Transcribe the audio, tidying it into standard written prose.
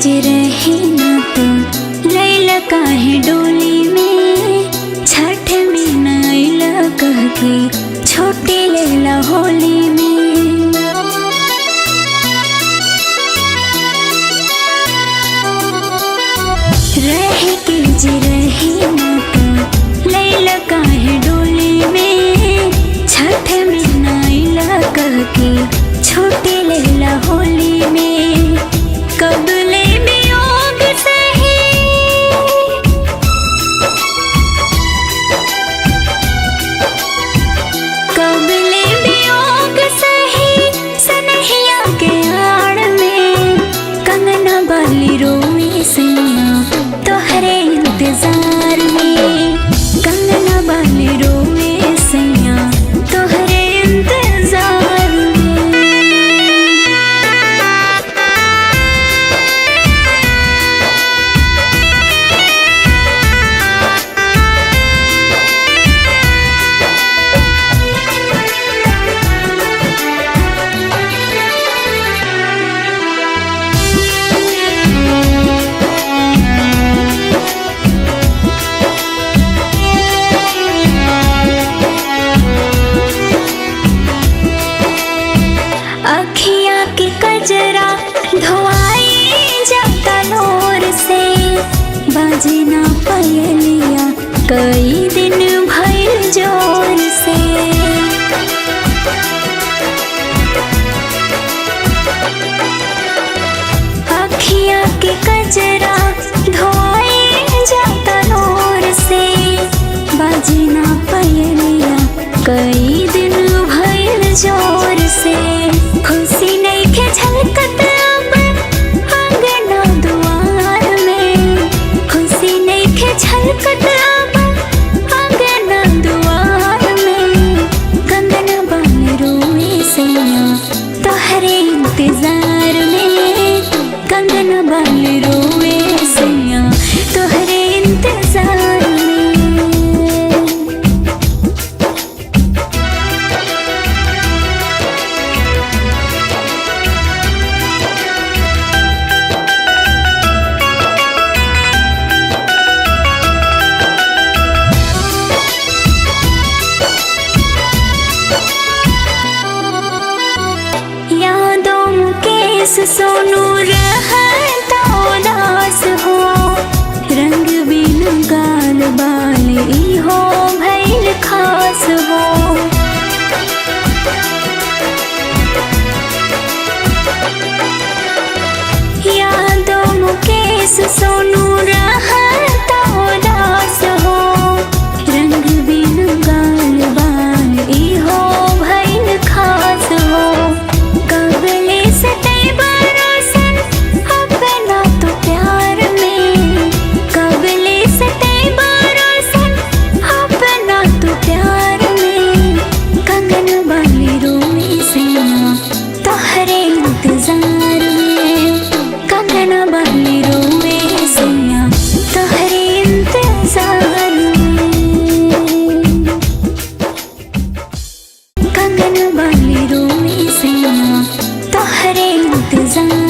जे रहे ना तो लैला काहे डोली में, छठ में नैला कह के छोटी लैला होली में। रहे के जे रहे ना तो लैला काहे डोली में, छठ में नैला कह के छोटी लैला होली में। कबले वियोग सही कबले वियोग सही सनहिया के आड़ में, कंगना बाली रोई सैया तोहरे इंतजार में। कंगना बाली रोई सैया तोहरे इंतजार में। अखियाँ के कजरा धोआई जाता लोर से, बाजे ना पयलिया कई दिन भइल जोर से। अखियाँ के कजरा धोआई जाता लोर से, बाजे ना पयलिया कई दिन भइल जोर से। खुशी नहीं के झलकत अब आंगना दुआर में, खुशी नहीं के झलकत अब आंगना दुआर में। कंगना बाली रोई सैया तोहरे इंतजार में। कंगना बाली रोई सैया तोहरे इंतजार में। सोनू रहता उदास हो, रंग बिन गाल बाल इहो भइल खास हो। यादों मुकेश सोनू रहता उदास हो, रंग बिन गाल बाल इहो भइल खास हो। कबले से इंतजार में। कंगना बाली रोए सैया तोहरे इंतजार में। कंगना बाली रोए सैया तोहरे इंतजार।